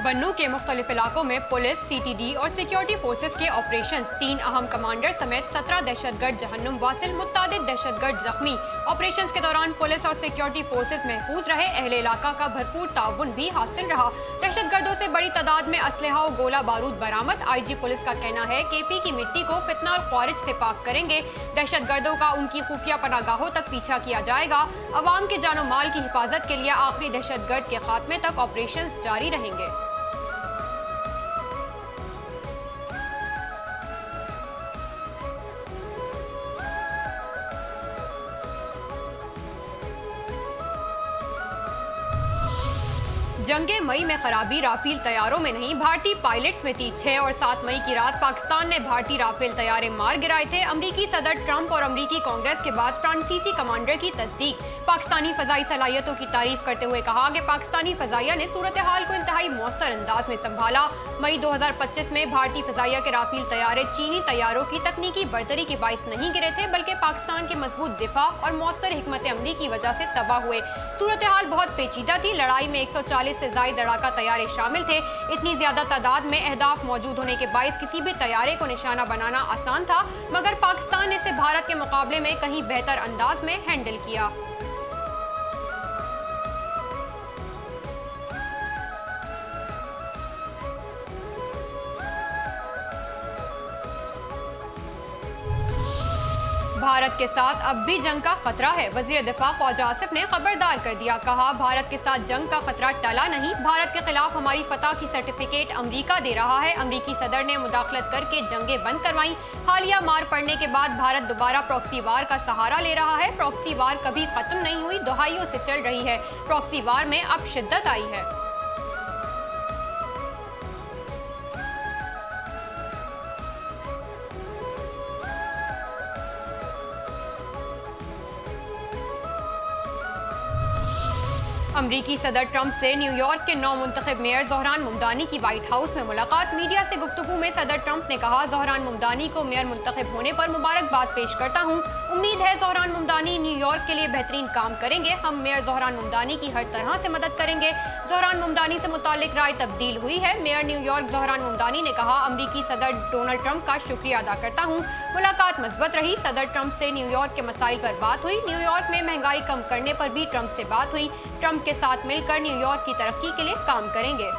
बन्नू के मुख्तलिफ इलाकों में पुलिस, CTD और सिक्योरिटी फोर्सेस के ऑपरेशंस, 3 अहम कमांडर समेत 17 दहशतगर्द जहन्नुम वासिल, मुत्तादिद दहशतगर्द जख्मी। ऑपरेशंस के दौरान पुलिस और सिक्योरिटी फोर्सेस महफूज रहे। अहले इलाका का भरपूर ताउन भी हासिल रहा। दहशतगर्दों से बड़ी तादाद में असलहा और गोला बारूद बरामद। IG पुलिस का कहना है KP की मिट्टी को फितना और ख्वारिज से पाक करेंगे। दहशतगर्दों का उनकी खुफिया पनागाहों तक पीछा किया जाएगा। अवाम के जानो माल की हिफाजत के लिए आखिरी दहशतगर्द के खात्मे तक ऑपरेशंस जारी रहेंगे। जंगे मई में खराबी राफेल तैयारों में नहीं, भारतीय पायलट्स में थी। 6 और 7 मई की रात पाकिस्तान ने भारतीय राफेल तैयारे मार गिराए थे। अमरीकी सदर ट्रंप और अमरीकी कांग्रेस के बाद फ्रांसीसी कमांडर की तस्दीक। पाकिस्तानी फजाई सलाहियतों की तारीफ करते हुए कहा कि पाकिस्तानी फजाइया ने सूरत हाल को इंतहाई मौसर अंदाज में संभाला। मई 2025 में भारतीय फजाइया के राफेल तैयारे चीनी तैयारों की तकनीकी बर्तरी के बाइस नहीं गिरे थे, बल्कि पाकिस्तान के मजबूत दिफा और मौसर हिकमत अमली की वजह से तबाह हुए। सूरत हाल बहुत पेचीदा थी। लड़ाई में 140 से ज्यादा लड़ाका तैयारे शामिल थे। इतनी ज्यादा तादाद में अहदाफ मौजूद होने के बायस किसी भी तैयारे को निशाना बनाना आसान था, मगर पाकिस्तान ने इसे भारत के मुकाबले में कहीं बेहतर अंदाज में हैंडल किया। भारत के साथ अब भी जंग का खतरा है। वजीर दिफा ख्वाजा आसिफ ने खबरदार कर दिया। कहा, भारत के साथ जंग का खतरा टला नहीं। भारत के खिलाफ हमारी फतह की सर्टिफिकेट अमरीका दे रहा है। अमरीकी सदर ने मुदाखलत करके जंगें बंद करवाई। हालिया मार पड़ने के बाद भारत दोबारा प्रॉक्सी वार का सहारा ले रहा है। प्रॉक्सी वार कभी खत्म नहीं हुई, दहाइयों से चल रही है। प्रॉक्सी वार में अब शिद्दत आई है। अमरीकी सदर ट्रंप से न्यूयॉर्क के नौ मुंतखब मेयर ज़ोहरान मुमदानी की व्हाइट हाउस में मुलाकात। मीडिया से गुफ्तगू में सदर ट्रंप ने कहा, ज़ोहरान मुमदानी को मेयर मुंतखब होने पर मुबारकबाद पेश करता हूँ। उम्मीद है ज़ोहरान मुमदानी न्यूयॉर्क के लिए बेहतरीन काम करेंगे। हम मेयर ज़ोहरान मुमदानी की हर तरह से मदद करेंगे। ज़ोहरान मुमदानी से मुताल्लिक राय तब्दील हुई है। मेयर न्यूयॉर्क ज़ोहरान मुमदानी ने कहा, अमरीकी सदर डोनाल्ड ट्रंप का शुक्रिया अदा करता हूँ। मुलाकात मस्बत रही। सदर ट्रंप से न्यूयॉर्क के मसाइल पर बात हुई। न्यूयॉर्क में महंगाई कम करने पर भी ट्रंप से बात हुई। ट्रंप के साथ मिलकर न्यूयॉर्क की तरक्की के लिए काम करेंगे।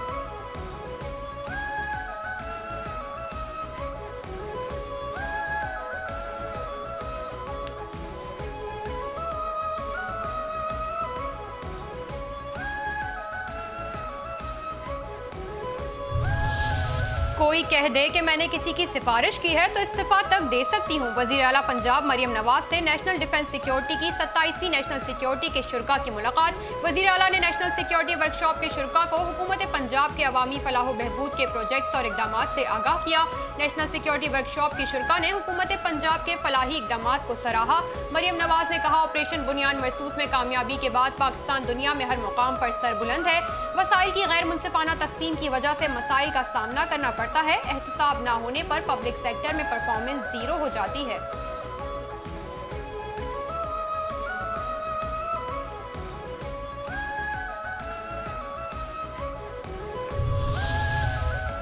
कोई कह दे कि मैंने किसी की सिफारिश की है तो इस्तीफा तक दे सकती हूँ। वज़ीर आला पंजाब मरियम नवाज से नेशनल डिफेंस सिक्योरिटी की 27वीं नेशनल सिक्योरिटी के शुरा की मुलाकात। वज़ीर आला ने नेशनल सिक्योरिटी वर्कशॉप के शुरा को हुकूमत पंजाब के अवामी फलाह बहबूद के प्रोजेक्ट्स और इकदाम से आगाह किया। नेशनल सिक्योरिटी वर्कशॉप के शुरा ने हुकूमत पंजाब के फलाही इकदाम को सराहा। मरियम नवाज ने कहा, ऑपरेशन बुनियाद मरसूद में कामयाबी के बाद पाकिस्तान दुनिया में हर मुकाम पर सरबुलंद है। वसाइल की गैर मुनसिफाना तकसीम की वजह से मसाइल का सामना करना पड़ता है। एहतसाब न होने पर पब्लिक सेक्टर में परफॉर्मेंस जीरो हो जाती है।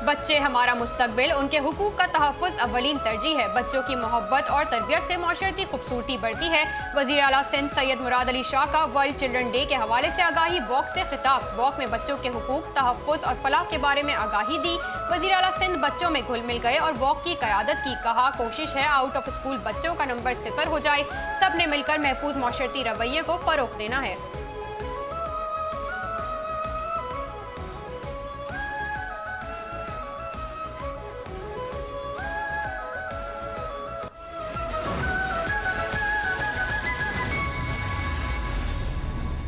बच्चे हमारा मुस्तकबिल, उनके हुकूक का तहफ़्फ़ुज़ अव्वलीन तरजीह है। बच्चों की मोहब्बत और तरबियत से माशरती खूबसूरती बढ़ती है। वज़ीर आला सिंध सैयद मुराद अली शाह का वर्ल्ड चिल्ड्रन डे के हवाले से आगाही वॉक से खिताब। वॉक में बच्चों के हुकूक, तहफ़्फ़ुज़ और फलाह के बारे में आगाही दी। वज़ीर आला सिंध बच्चों में घुल मिल गए और वॉक की क़यादत की। कहा, कोशिश है आउट ऑफ स्कूल बच्चों का नंबर 0 हो जाए। सब ने मिलकर महफूज माशरती रवैये को फ़रोग़ देना है।